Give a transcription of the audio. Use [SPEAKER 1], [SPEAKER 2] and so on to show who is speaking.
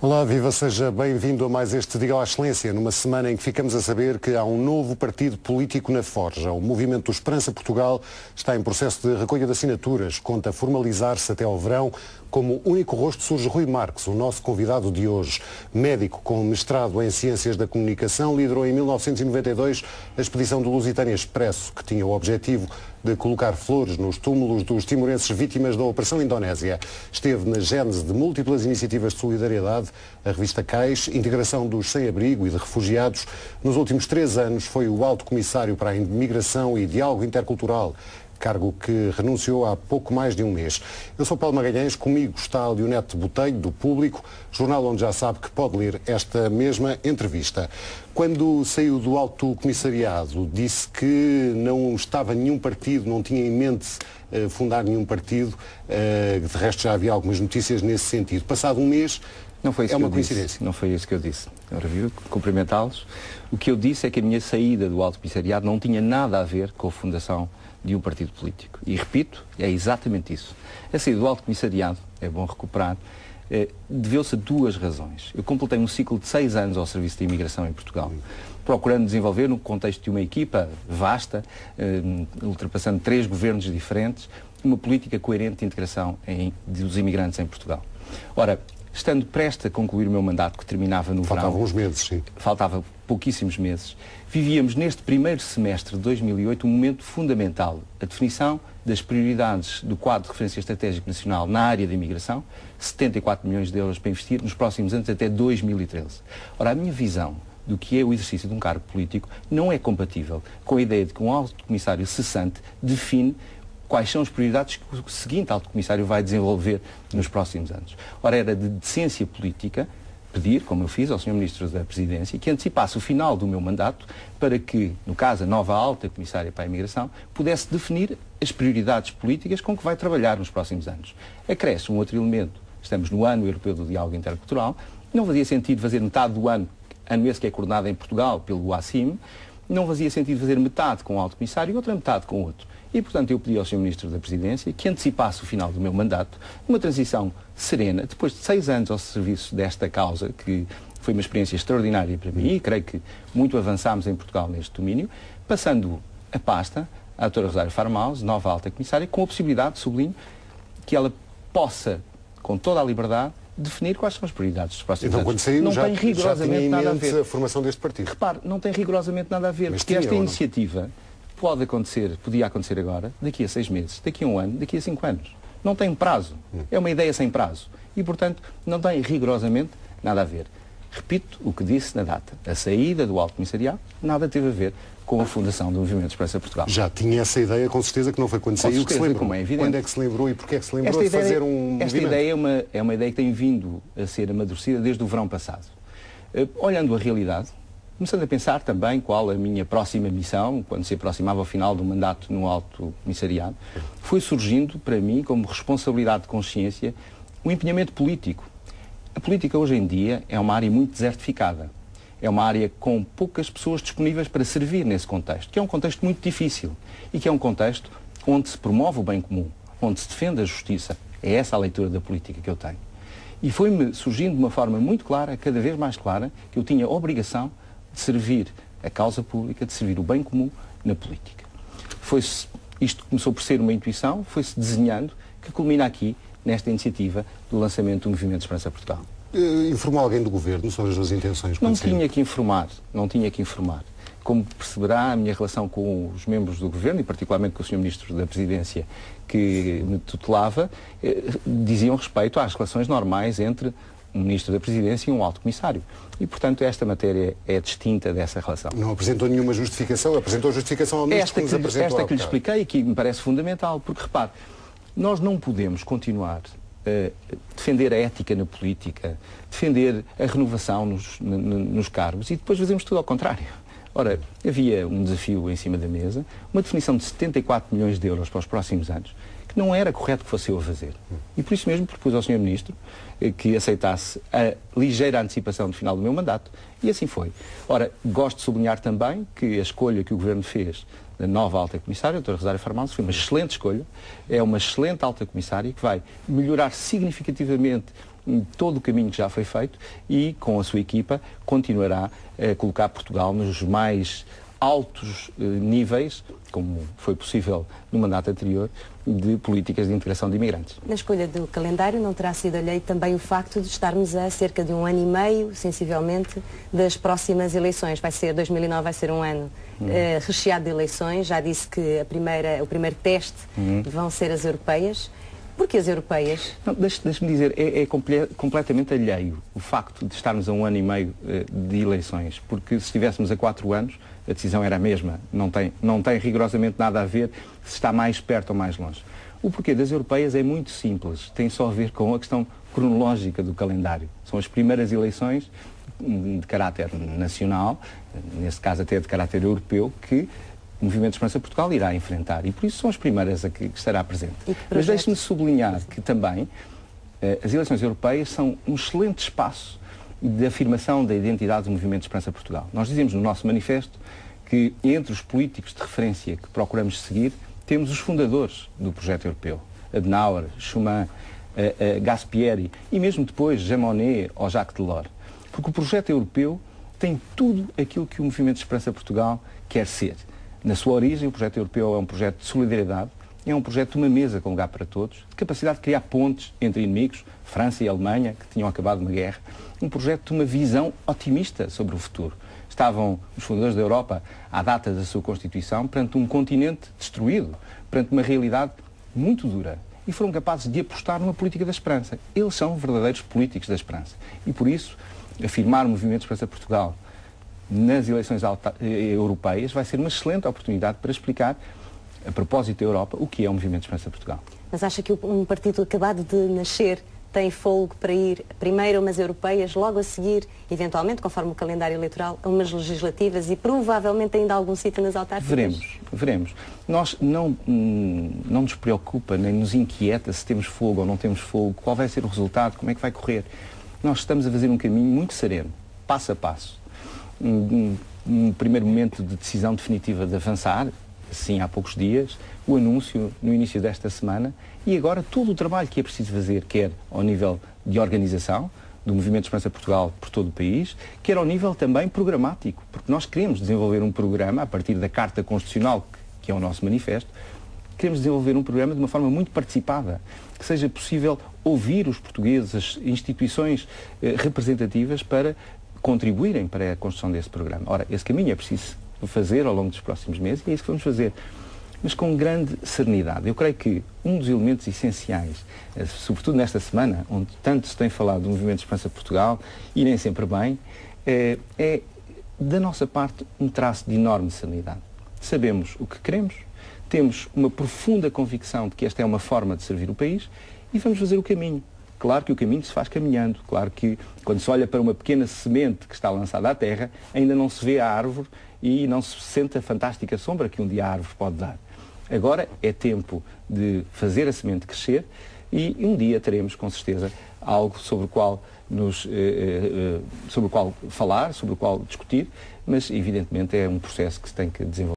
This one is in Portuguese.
[SPEAKER 1] Olá, viva, seja bem-vindo a mais este Diga à Excelência, numa semana em que ficamos a saber que há um novo partido político na forja. O Movimento Esperança Portugal está em processo de recolha de assinaturas, conta formalizar-se até ao verão. Como único rosto surge Rui Marques, o nosso convidado de hoje. Médico com mestrado em Ciências da Comunicação, liderou em 1992 a expedição do Lusitânia Expresso, que tinha o objetivo de colocar flores nos túmulos dos timorenses vítimas da Operação Indonésia. Esteve na gênese de múltiplas iniciativas de solidariedade, a revista CAIS, integração dos sem-abrigo e de refugiados. Nos últimos 3 anos foi o Alto Comissário para a Imigração e Diálogo Intercultural, cargo que renunciou há pouco mais de um mês. Eu sou Paulo Magalhães, comigo está Leonete Botelho, do Público, jornal onde já sabe que pode ler esta mesma entrevista. Quando saiu do Alto Comissariado, disse que não estava nenhum partido, não tinha em mente fundar nenhum partido, de resto já havia algumas notícias nesse sentido. Passado um mês,
[SPEAKER 2] não foi isso
[SPEAKER 1] é
[SPEAKER 2] que
[SPEAKER 1] uma
[SPEAKER 2] eu
[SPEAKER 1] coincidência.
[SPEAKER 2] Disse. Não foi isso que eu disse. Agora viu, cumprimentá-los. O que eu disse é que a minha saída do Alto Comissariado não tinha nada a ver com a fundação de um partido político. E repito, é exatamente isso. A saída do Alto Comissariado, é bom recuperar, deveu-se a 2 razões. Eu completei um ciclo de 6 anos ao serviço de imigração em Portugal, procurando desenvolver, no contexto de uma equipa vasta, ultrapassando 3 governos diferentes, uma política coerente de integração dos imigrantes em Portugal. Ora, estando prestes a concluir o meu mandato, que terminava no verão...
[SPEAKER 1] Faltavam uns meses, sim.
[SPEAKER 2] Faltava pouquíssimos meses. Vivíamos neste primeiro semestre de 2008 um momento fundamental, a definição das prioridades do quadro de referência estratégico nacional na área da imigração, 74 milhões de euros para investir nos próximos anos até 2013. Ora, a minha visão do que é o exercício de um cargo político não é compatível com a ideia de que um alto comissário cessante define quais são as prioridades que o seguinte alto comissário vai desenvolver nos próximos anos. Ora, era de decência política pedir, como eu fiz ao Sr. Ministro da Presidência, que antecipasse o final do meu mandato para que, no caso, a nova alta comissária para a imigração pudesse definir as prioridades políticas com que vai trabalhar nos próximos anos. Acresce um outro elemento. Estamos no Ano Europeu do Diálogo Intercultural. Não fazia sentido fazer metade do ano esse que é coordenado em Portugal pelo UACIM, não fazia sentido fazer metade com o alto comissário e outra metade com o outro. E, portanto, eu pedi ao Sr. Ministro da Presidência que antecipasse o final do meu mandato, uma transição serena, depois de 6 anos ao serviço desta causa, que foi uma experiência extraordinária para mim, e creio que muito avançámos em Portugal neste domínio, passando a pasta à doutora Rosário Farmaus, nova alta comissária, com a possibilidade, sublinho, que ela possa, com toda a liberdade, definir quais são as prioridades dos próximos anos.
[SPEAKER 1] Quando saiu,
[SPEAKER 2] não
[SPEAKER 1] já,
[SPEAKER 2] tem rigorosamente nada a ver
[SPEAKER 1] a formação deste partido.
[SPEAKER 2] Repare, não tem rigorosamente nada a ver,
[SPEAKER 1] Mas
[SPEAKER 2] porque
[SPEAKER 1] tinha,
[SPEAKER 2] esta iniciativa podia acontecer agora, daqui a 6 meses, daqui a 1 ano, daqui a 5 anos. Não tem prazo. É uma ideia sem prazo. E, portanto, não tem rigorosamente nada a ver. Repito o que disse na data. A saída do Alto Comissariado nada teve a ver com a fundação do Movimento Esperança Portugal.
[SPEAKER 1] Já tinha essa ideia, com certeza, que não foi quando saiu que se lembrou.
[SPEAKER 2] Como é evidente.
[SPEAKER 1] Quando é que se lembrou e porquê é que se lembrou de fazer um movimento?
[SPEAKER 2] Esta ideia é uma ideia que tem vindo a ser amadurecida desde o verão passado. Olhando a realidade, começando a pensar também qual a minha próxima missão, quando se aproximava ao final do mandato no Alto Comissariado, foi surgindo para mim, como responsabilidade de consciência, um empenhamento político. A política hoje em dia é uma área muito desertificada. É uma área com poucas pessoas disponíveis para servir nesse contexto, que é um contexto muito difícil e que é um contexto onde se promove o bem comum, onde se defende a justiça. É essa a leitura da política que eu tenho. E foi-me surgindo de uma forma muito clara, cada vez mais clara, que eu tinha a obrigação de servir a causa pública, de servir o bem comum na política. Isto começou por ser uma intuição, foi-se desenhando, que culmina aqui nesta iniciativa do lançamento do Movimento Esperança Portugal.
[SPEAKER 1] Informou alguém do Governo sobre as suas intenções?
[SPEAKER 2] Não tinha que informar. Como perceberá, a minha relação com os membros do Governo, e particularmente com o Sr. Ministro da Presidência, que me tutelava, diziam respeito às relações normais entre um Ministro da Presidência e um Alto Comissário. E, portanto, esta matéria é distinta dessa relação.
[SPEAKER 1] Não apresentou nenhuma justificação? Apresentou justificação ao Ministro que nos apresentou
[SPEAKER 2] esta que lhe expliquei e que me parece fundamental, porque, repare, nós não podemos continuar a defender a ética na política, defender a renovação nos cargos e depois fazemos tudo ao contrário. Ora, havia um desafio em cima da mesa, uma definição de 74 milhões de euros para os próximos anos, que não era correto que fosse eu a fazer. E por isso mesmo propus ao Sr. Ministro que aceitasse a ligeira antecipação do final do meu mandato, e assim foi. Ora, gosto de sublinhar também que a escolha que o Governo fez da nova alta comissária, a doutora Rosário Farmaus, foi uma excelente escolha, é uma excelente alta comissária que vai melhorar significativamente todo o caminho que já foi feito e, com a sua equipa, continuará a colocar Portugal nos mais altos níveis, como foi possível no mandato anterior, de políticas de integração de imigrantes.
[SPEAKER 3] Na escolha do calendário não terá sido alheio também o facto de estarmos a cerca de 1 ano e meio, sensivelmente, das próximas eleições. 2009 vai ser um ano recheado de eleições. Já disse que o primeiro teste vão ser as europeias. Porquê as europeias?
[SPEAKER 2] Deixe-me dizer, é completamente alheio o facto de estarmos a 1 ano e meio de eleições, porque se estivéssemos a 4 anos, a decisão era a mesma, não tem rigorosamente nada a ver se está mais perto ou mais longe. O porquê das europeias é muito simples, tem só a ver com a questão cronológica do calendário. São as primeiras eleições de caráter nacional, nesse caso até de caráter europeu, que o Movimento Esperança Portugal irá enfrentar, e por isso são as primeiras a que estará presente. Mas deixe-me sublinhar que também as eleições europeias são um excelente espaço de afirmação da identidade do Movimento Esperança Portugal. Nós dizemos no nosso manifesto que entre os políticos de referência que procuramos seguir, temos os fundadores do projeto europeu. Adenauer, Schuman, Gasperi e mesmo depois Jean Monnet ou Jacques Delors. Porque o projeto europeu tem tudo aquilo que o Movimento Esperança Portugal quer ser. Na sua origem, o projeto europeu é um projeto de solidariedade, é um projeto de uma mesa com lugar para todos, de capacidade de criar pontes entre inimigos, França e Alemanha, que tinham acabado uma guerra, um projeto de uma visão otimista sobre o futuro. Estavam os fundadores da Europa, à data da sua Constituição, perante um continente destruído, perante uma realidade muito dura, e foram capazes de apostar numa política da esperança. Eles são verdadeiros políticos da esperança. E por isso, afirmar o Movimento Esperança Portugal nas eleições europeias vai ser uma excelente oportunidade para explicar, a propósito da Europa, o que é o Movimento Esperança Portugal.
[SPEAKER 3] Mas acha que um partido acabado de nascer tem fôlego para ir primeiro a umas europeias, logo a seguir, eventualmente, conforme o calendário eleitoral, a umas legislativas e provavelmente ainda algum sítio nas autárquicas?
[SPEAKER 2] Veremos. Nós não nos preocupa, nem nos inquieta se temos fogo ou não temos fogo, qual vai ser o resultado, como é que vai correr. Nós estamos a fazer um caminho muito sereno, passo a passo. Um primeiro momento de decisão definitiva de avançar, assim há poucos dias, o anúncio no início desta semana e agora todo o trabalho que é preciso fazer, quer ao nível de organização do Movimento Esperança Portugal por todo o país, quer ao nível também programático, porque nós queremos desenvolver um programa a partir da Carta Constitucional, que é o nosso manifesto, queremos desenvolver um programa de uma forma muito participada, que seja possível ouvir os portugueses, as instituições representativas para contribuírem para a construção desse programa. Ora, esse caminho é preciso fazer ao longo dos próximos meses e é isso que vamos fazer, mas com grande serenidade. Eu creio que um dos elementos essenciais, sobretudo nesta semana, onde tanto se tem falado do Movimento Esperança Portugal, e nem sempre bem, é da nossa parte um traço de enorme serenidade. Sabemos o que queremos, temos uma profunda convicção de que esta é uma forma de servir o país e vamos fazer o caminho. Claro que o caminho se faz caminhando, claro que quando se olha para uma pequena semente que está lançada à terra, ainda não se vê a árvore e não se sente a fantástica sombra que um dia a árvore pode dar. Agora é tempo de fazer a semente crescer e um dia teremos, com certeza, algo sobre o qual falar, sobre o qual discutir, mas evidentemente é um processo que se tem que desenvolver.